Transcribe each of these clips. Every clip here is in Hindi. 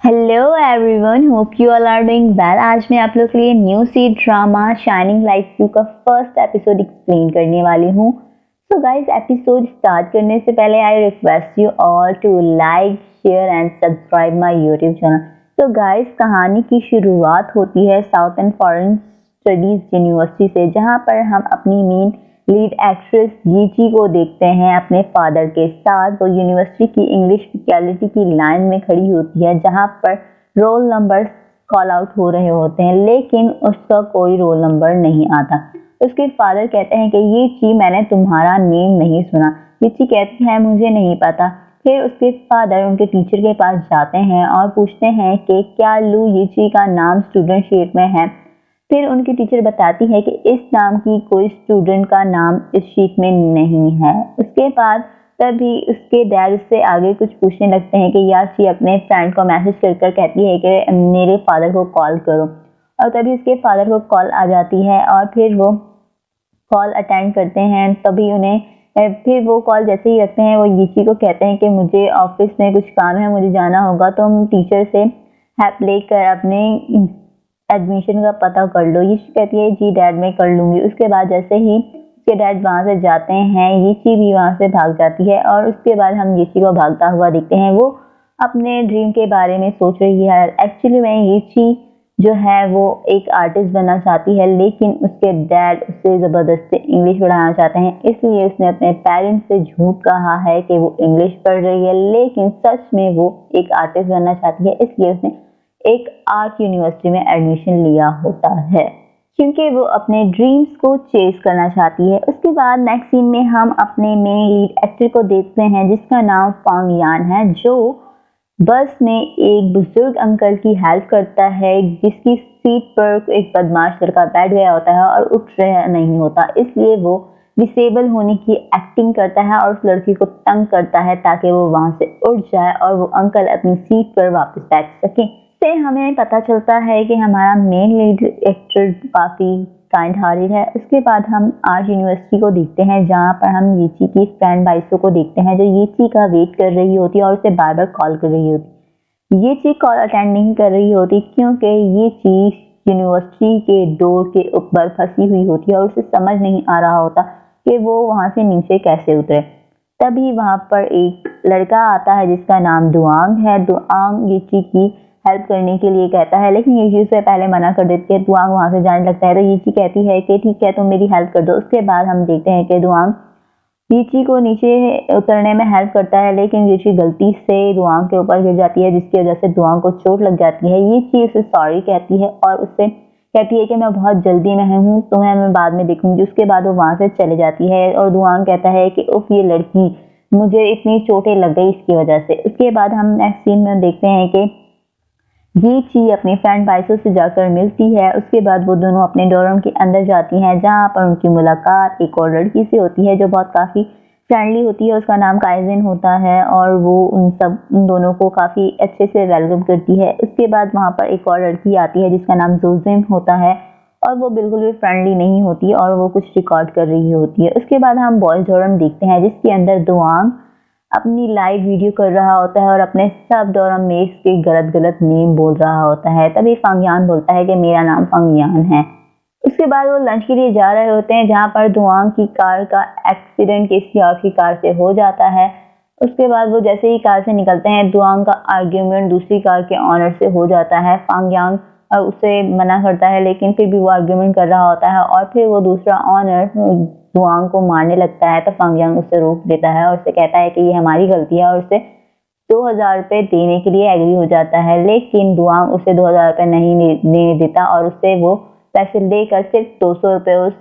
Hello everyone, hope you all are doing well. आज मैं आप लोग के लिए new C drama shining light 2 का फर्स्ट एपिसोड एक्सप्लेन करने वाली हूँ। सो गाइस, एपिसोड स्टार्ट करने से पहले I request you all to like, share and subscribe my YouTube channel. तो गाइस, कहानी की शुरुआत होती है south and foreign studies university से, जहाँ पर हम अपनी मेन लीड एक्ट्रेस यीची को देखते हैं अपने फादर के साथ। वो यूनिवर्सिटी की इंग्लिश फैकल्टी की लाइन में खड़ी होती है, जहां पर रोल नंबर कॉल आउट हो रहे होते हैं, लेकिन उसका कोई रोल नंबर नहीं आता। उसके फादर कहते हैं कि यीची, मैंने तुम्हारा नेम नहीं सुना। यीची कहती है, मुझे नहीं पता। फिर उसके फादर उनके टीचर के पास जाते हैं और पूछते हैं कि क्या लू यीची का नाम स्टूडेंट शीट में है। फिर उनकी टीचर बताती है कि इस नाम की कोई स्टूडेंट का नाम इस शीट में नहीं है। उसके बाद तभी उसके डैड उससे आगे कुछ पूछने लगते हैं कि याची अपने फ्रेंड को मैसेज कर कहती है कि मेरे फादर को कॉल करो, और तभी उसके फादर को कॉल आ जाती है और फिर वो कॉल अटेंड करते हैं। तभी उन्हें फिर वो कॉल जैसे ही रखते हैं, वो यीची को कहते हैं कि मुझे ऑफिस में कुछ काम है, मुझे जाना होगा, तो हम टीचर से हेल्प लेकर अपने एडमिशन का पता कर लो। यीची कहती है, जी डैड मैं कर लूंगी। उसके बाद जैसे ही उसके डैड वहां से जाते हैं, यीची भी वहां से भाग जाती है और उसके बाद हम यीची को भागता हुआ देखते हैं। वो अपने ड्रीम के बारे में सोच रही है। एक्चुअली में यीची जो है वो एक आर्टिस्ट बनना चाहती है, लेकिन उसके डैड उससे जबरदस्ती इंग्लिश पढ़ाना चाहते हैं, इसलिए उसने अपने पेरेंट्स से झूठ कहा है कि वो इंग्लिश पढ़ रही है, लेकिन सच में वो एक आर्टिस्ट बनना चाहती है। इसलिए उसने एक आर्ट यूनिवर्सिटी में एडमिशन लिया होता है, क्योंकि वो अपने ड्रीम्स को चेस करना चाहती है। उसके बाद नेक्स्ट सीन में हम अपने मेन लीड एक्टर को देखते हैं, जिसका नाम फांग यान है, जो बस में एक बुजुर्ग अंकल की हेल्प करता है, जिसकी सीट पर एक बदमाश लड़का बैठ गया होता है और उठ रहा नहीं होता। इसलिए वो डिसेबल होने की एक्टिंग करता है और उस लड़की को तंग करता है ताकि वो वहां से उठ जाए और वो अंकल अपनी सीट पर वापस बैठ सके। से हमें पता चलता है कि हमारा मेन लीड एक्टर काफी काइंड हार्टेड है। उसके बाद हम आर्ट यूनिवर्सिटी को देखते हैं, जहाँ पर हम यीची की फ्रेंड बाइसो को देखते हैं, जो यीची का वेट कर रही होती है और उसे बार बार कॉल कर रही होती है। यीची कॉल अटेंड नहीं कर रही होती, क्योंकि यीची यूनिवर्सिटी के डोर के ऊपर फंसी हुई होती है और उसे समझ नहीं आ रहा होता कि वो वहां से नीचे कैसे उतरे। तभी वहां पर एक लड़का आता है जिसका नाम दुआंग है। दुआंग यीची की हेल्प करने के लिए कहता है, लेकिन यीची उसे पहले मना कर देती है। दुआंग वहां से जाने लगता है, तो यीची कहती है कि ठीक है, तुम मेरी हेल्प कर दो। उसके बाद हम देखते हैं कि दुआंग यीची को नीचे उतरने में हेल्प करता है, लेकिन यीची गलती से दुआंग के ऊपर गिर जाती है, जिसकी वजह से दुआंग को चोट लग जाती है। यीची उसे सॉरी कहती है और उससे कहती है कि मैं बहुत जल्दी में हूँ, तुम्हें मैं बाद में देखूंगी। उसके बाद वो वहां से चले जाती है और दुआंग कहता है कि उफ, ये लड़की, मुझे इतनी चोटें लग गई इसकी वजह से। उसके बाद हम नेक्स्ट सीन में देखते हैं कि यीची अपनी फ्रेंड बाइसो से जाकर मिलती है। उसके बाद वो दोनों अपने डोरम के अंदर जाती हैं, जहाँ पर उनकी मुलाकात एक और लड़की से होती है, जो बहुत काफी फ्रेंडली होती है। उसका नाम काइजिन होता है और वो उन दोनों को काफी अच्छे से वेलकम करती है। उसके बाद वहाँ पर एक और लड़की आती है जिसका नाम जोजिम होता है, और वो बिल्कुल भी फ्रेंडली नहीं होती और वो कुछ रिकॉर्ड कर रही होती है। उसके बाद हम बॉयज डोरम देखते हैं, जिसके अंदर दुआंग अपनी लाइव वीडियो कर रहा होता है और अपने सब डोरम मेट्स के गलत गलत नेम बोल रहा होता है। तभी फांगयान बोलता है कि मेरा नाम फांगयान है। उसके बाद वो लंच के लिए जा रहे होते हैं, जहाँ पर दुआंग की कार का एक्सीडेंट किसी और की कार से हो जाता है। उसके बाद वो जैसे ही कार से निकलते हैं, दुआंग का आर्ग्यूमेंट दूसरी कार के ऑनर से हो जाता है। फांगयांग उसे मना करता है, लेकिन फिर भी वो आर्ग्यूमेंट कर रहा होता है और फिर वो दूसरा ऑनर दुआंग को मारने लगता है। तो फांगयांग उसे रोक देता है और उसे कहता है कि ये हमारी गलती है, और उसे 2000 रुपये देने के लिए एग्री हो जाता है। लेकिन दुआंग उसे 2000 रुपये नहीं देने देता और उससे वो पैसे लेकर सिर्फ 200 रुपये उस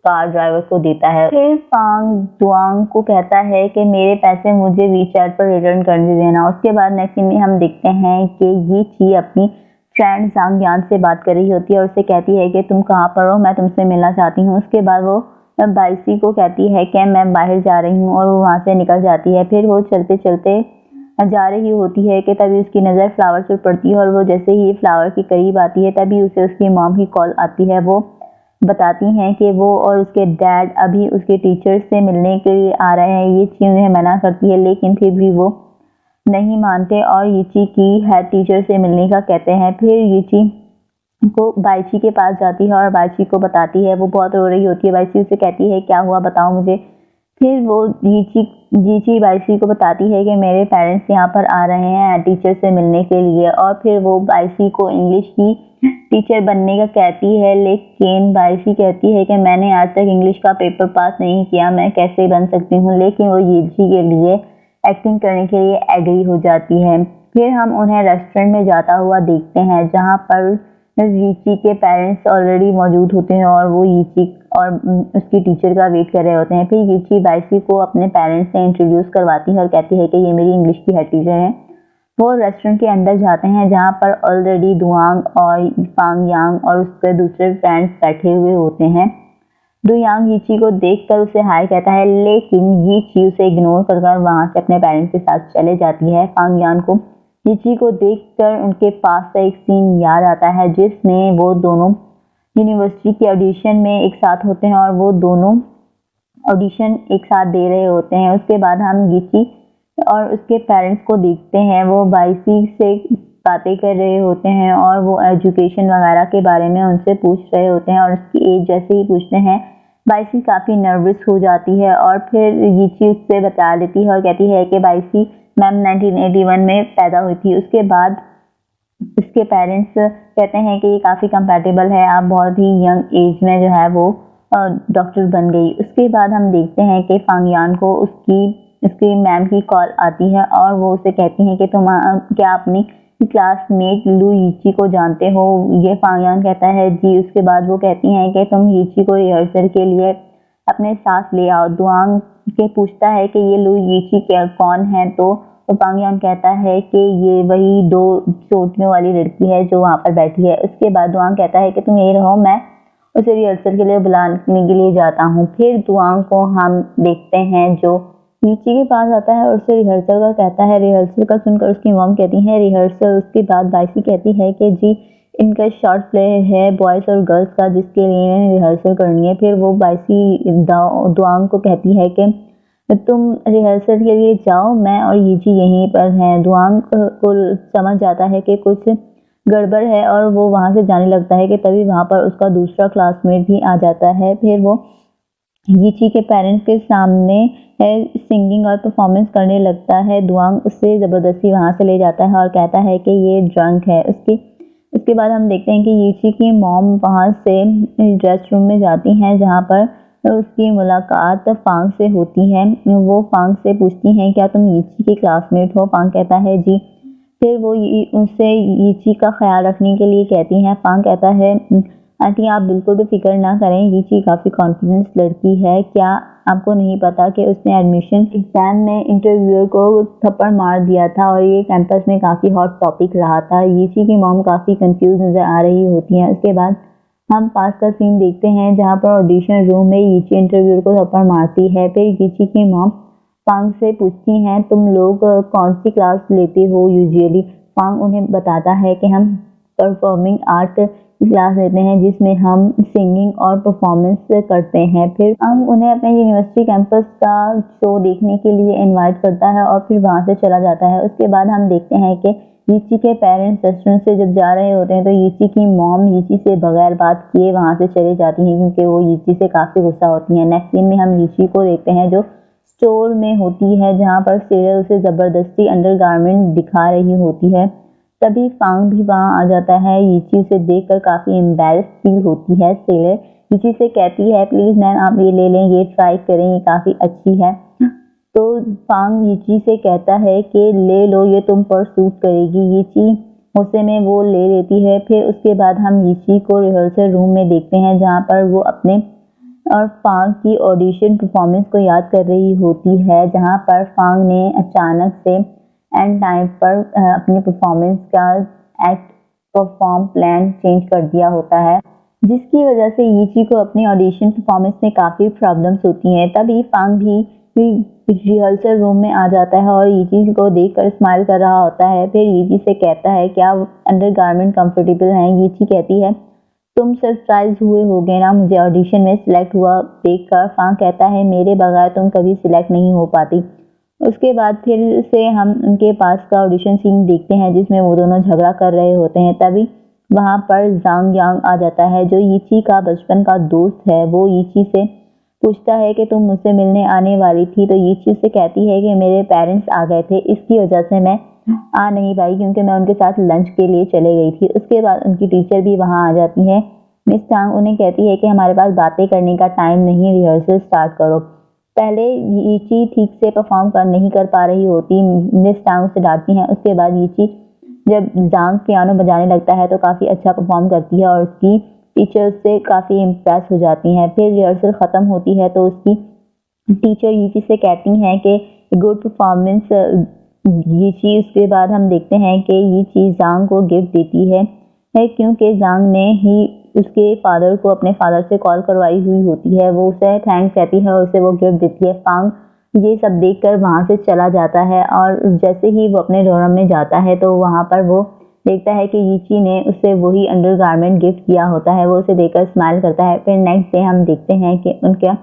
कार ड्राइवर को देता है। फिर फांग दुआंग को कहता है कि मेरे पैसे मुझे वीचैट पर रिटर्न कर देना। उसके बाद नेक्स्ट सीन में हम देखते हैं कि यीची अपनी फ्रेंड सांगयान से बात कर रही होती है और उससे कहती है कि तुम कहाँ पर हो, मैं तुमसे मिलना चाहती हूँ। उसके बाद वो बाइसी को कहती है कि मैं बाहर जा रही हूँ, और वो वहां से निकल जाती है। फिर वो चलते चलते जा रही होती है कि तभी उसकी नज़र फ्लावर पर पड़ती है, और वो जैसे ही फ्लावर के करीब आती है, तभी उसे उसकी मॉम की कॉल आती है। वो बताती हैं कि वो और उसके डैड अभी उसके टीचर से मिलने के लिए आ रहे हैं। ये चीज़ उन्हें मना करती है, लेकिन फिर भी वो नहीं मानते और यीची की हेड टीचर से मिलने का कहते हैं। फिर यीची को बाइची के पास जाती है और बाइची को बताती है। वो बहुत रो रही होती है। बाइची उसे कहती है क्या हुआ बताओ मुझे। फिर वो यीची बाइची को बताती है कि मेरे पेरेंट्स यहाँ पर आ रहे हैं टीचर से मिलने के लिए। और फिर वो बाइची को इंग्लिश की टीचर बनने का कहती है, लेकिन बाइची कहती है कि मैंने आज तक इंग्लिश का पेपर पास नहीं किया, मैं कैसे बन सकती हूँ। लेकिन वो यीची के लिए एक्टिंग करने के लिए एग्री हो जाती है। फिर हम उन्हें रेस्टोरेंट में जाता हुआ देखते हैं जहाँ पर यीची के पेरेंट्स ऑलरेडी मौजूद होते हैं और वो यीची और उसकी टीचर का वेट कर रहे होते हैं। फिर यीची बाइची को अपने पेरेंट्स से इंट्रोड्यूस करवाती है और कहती है कि ये मेरी इंग्लिश की हेड टीचर हैं। वो रेस्टोरेंट के अंदर जाते हैं जहाँ पर ऑलरेडी दुआंग और फांग यांग और उसके दूसरे फ्रेंड्स बैठे हुए होते हैं। दुयांग यीची को देखकर उसे हाय कहता है, लेकिन यीची उसे इग्नोर कर वहां से अपने पेरेंट्स के साथ चले जाती है। फांग यांग को यीची को देखकर उनके पास से एक सीन याद आता है जिसमें वो दोनों यूनिवर्सिटी के ऑडिशन में एक साथ होते हैं और वो दोनों ऑडिशन एक साथ दे रहे होते हैं। उसके बाद हम यीची और उसके पेरेंट्स को देखते हैं। वो बाइची से बातें कर रहे होते हैं और वो एजुकेशन वगैरह के बारे में उनसे पूछ रहे होते हैं और उसकी एज जैसे ही पूछते हैं बाइची काफ़ी नर्वस हो जाती है। और फिर यीची उससे बता देती है और कहती है कि बाइची मैम 1981 में पैदा हुई थी। उसके बाद उसके पेरेंट्स कहते हैं कि ये काफ़ी कंपैटिबल है, आप बहुत ही यंग एज में जो है वो डॉक्टर बन गई। उसके बाद हम देखते हैं कि फांग यान को उसकी मैम की कॉल आती है और वो उसे कहती हैं कि तुम क्या अपनी क्लासमेट लू यीची को जानते हो। ये फांग यान कहता है जी। उसके बाद वो कहती हैं कि तुम यीची को रिहर्सल के लिए अपने साथ ले आओ। दुआंग के पूछता है कि ये लू यीची क्या कौन है, तो फांग यान कहता है कि ये वही 2 चोटियों वाली लड़की है जो वहाँ पर बैठी है। उसके बाद दुआंग कहता है कि तुम यही रहो, मैं उसे रिहर्सल के लिए बुलाने के लिए जाता हूँ। फिर दुआंग को हम देखते हैं जो यीची के पास आता है और उसे रिहर्सल का कहता है। रिहर्सल का सुनकर उसकी मॉम कहती है रिहर्सल। उसके बाद बाइची कहती है कि जी इनका शॉर्ट प्ले है बॉयज़ और गर्ल्स का जिसके लिए इन्हें रिहर्सल करनी है। फिर वो बाइची दुआंग को कहती है कि तुम रिहर्सल के लिए जाओ, मैं और यीची यहीं पर हैं। दुआंग को समझ जाता है कि कुछ गड़बड़ है और वो वहाँ से जाने लगता है कि तभी वहाँ पर उसका दूसरा क्लासमेट भी आ जाता है। फिर वो यीची के पेरेंट्स के सामने सिंगिंग और परफॉर्मेंस करने लगता है। दुआंग उससे ज़बरदस्ती वहाँ से ले जाता है और कहता है कि ये ड्रंक है। उसके बाद हम देखते हैं कि यीची की मॉम वहाँ से रेस्ट रूम में जाती हैं जहाँ पर उसकी मुलाकात फांग से होती है। वो फांग से पूछती हैं क्या तुम यीची की क्लासमेट हो। फांग कहता है जी। फिर वो उससे यीची का ख्याल रखने के लिए कहती हैं। फांग कहता है आंटी आप बिल्कुल भी फिक्र ना करें, यीची काफ़ी कॉन्फिडेंस लड़की है। क्या आपको नहीं पता कि उसने एडमिशन एग्जाम में इंटरव्यूअर को थप्पड़ मार दिया था और ये कैंपस में काफ़ी हॉट टॉपिक रहा था। यीची की मॉम काफ़ी कंफ्यूज नज़र आ रही होती हैं। उसके बाद हम पास का सीन देखते हैं जहाँ पर ऑडिशन रूम में यीची इंटरव्यूअर को थप्पड़ मारती है। फिर यीची की मॉम फांग से पूछती हैं तुम लोग कौन सी क्लास लेते हो यूजुअली। फांग उन्हें बताता है कि हम परफॉर्मिंग आर्ट क्लास लेते हैं जिसमें हम सिंगिंग और परफॉर्मेंस करते हैं। फिर हम उन्हें अपने यूनिवर्सिटी कैंपस का शो देखने के लिए इनवाइट करता है और फिर वहाँ से चला जाता है। उसके बाद हम देखते हैं कि यीची के पेरेंट्स रेस्टोरेंट से जब जा रहे होते हैं तो यीची की मॉम यीची से बगैर बात किए वहाँ से चली जाती हैं क्योंकि वो यीची से काफ़ी गुस्सा होती हैं। नेक्स्ट सीन में हम यीची को देखते हैं जो स्टोर में होती है जहाँ पर सेलर उसे ज़बरदस्ती अंडरगारमेंट दिखा रही होती है। तभी फांग भी वहाँ आ जाता है। यीची उसे देखकर काफ़ी एम्बैरेस फील होती है। सेलर यीची से कहती है प्लीज़ मैम आप ये ले लें, ये ट्राई करें, ये काफ़ी अच्छी है। तो फांग यीची से कहता है कि ले लो, ये तुम पर सूट करेगी। यीची गुस्से में वो ले लेती है। फिर उसके बाद हम यीची को रिहर्सल रूम में देखते हैं जहाँ पर वो अपने और फांग की ऑडिशन परफॉर्मेंस को याद कर रही होती है, जहाँ पर फांग ने अचानक से एंड टाइम पर अपनी परफॉर्मेंस का एक्ट परफॉर्म प्लान चेंज कर दिया होता है, जिसकी वजह से यीची को अपनी ऑडिशन परफॉर्मेंस में काफ़ी प्रॉब्लम्स होती हैं। तभी फांग भी रिहर्सल रूम में आ जाता है और यीची को देखकर स्माइल कर रहा होता है। फिर यीची से कहता है क्या अंडरगारमेंट कंफर्टेबल हैं। यीची कहती है तुम सरप्राइज हुए होगे ना मुझे ऑडिशन में सिलेक्ट हुआ देखकर। फांग कहता है मेरे बगैर तुम कभी सिलेक्ट नहीं हो पाती। उसके बाद फिर से हम उनके पास का ऑडिशन सीन देखते हैं जिसमें वो दोनों झगड़ा कर रहे होते हैं। तभी वहाँ पर जांग यांग आ जाता है जो यीची का बचपन का दोस्त है। वो यीची से पूछता है कि तुम मुझसे मिलने आने वाली थी, तो यीची से कहती है कि मेरे पेरेंट्स आ गए थे, इसकी वजह से मैं आ नहीं पाई क्योंकि मैं उनके साथ लंच के लिए चले गई थी। उसके बाद उनकी टीचर भी वहाँ आ जाती है। मिस टांग उन्हें कहती है कि हमारे पास बातें करने का टाइम नहीं, रिहर्सल स्टार्ट करो। पहले यीची ठीक से परफॉर्म नहीं कर पा रही होती, मिस टांग उसे डांटती हैं। उसके बाद यीची जब जांग पियानो बजाने लगता है तो काफ़ी अच्छा परफॉर्म करती है और उसकी टीचर उससे काफ़ी इम्प्रेस हो जाती हैं। फिर रिहर्सल ख़त्म होती है तो उसकी टीचर यीची से कहती हैं कि गुड परफॉर्मेंस यीची। उसके बाद हम देखते हैं कि यीची जांग को गिफ्ट देती है क्योंकि जांग ने ही उसके फादर को अपने फादर से कॉल करवाई हुई होती है। वो उसे थैंक्स कहती है और उसे वो गिफ्ट देती है। फांग ये सब देखकर वहाँ से चला जाता है और जैसे ही वो अपने डोरम में जाता है तो वहाँ पर वो देखता है कि यीची ने उसे वही अंडरगारमेंट गिफ्ट किया होता है। वो उसे देखकर स्माइल करता है। फिर नेक्स्ट डे हम देखते हैं कि उनका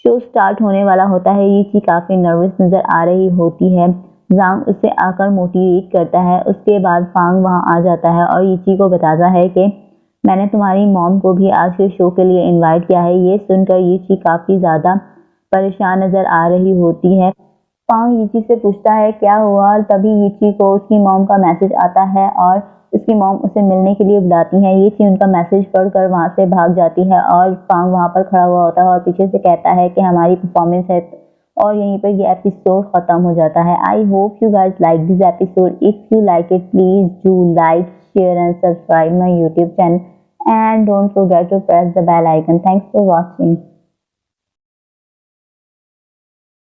शो स्टार्ट होने वाला होता है। यीची काफ़ी नर्वस नज़र आ रही होती है। जांग उससे आकर मोटिवेट करता है। उसके बाद फांग वहाँ आ जाता है और यीची को बताता है कि मैंने तुम्हारी मॉम को भी आज के शो के लिए इनवाइट किया है। ये सुनकर यीची काफ़ी ज़्यादा परेशान नज़र आ रही होती है। फांग यीची से पूछता है क्या हुआ, तभी यीची को उसकी मॉम का मैसेज आता है और उसकी मॉम उसे मिलने के लिए बुलाती हैं। यीची उनका मैसेज पढ़कर वहाँ से भाग जाती है और फांग वहाँ पर खड़ा हुआ होता है और पीछे से कहता है कि हमारी परफॉर्मेंस है, और यहीं पर ये एपिसोड खत्म हो जाता है। I hope you guys like this episode. If you like it please do like, share and subscribe my YouTube channel and don't forget to press the bell icon. Thanks for watching.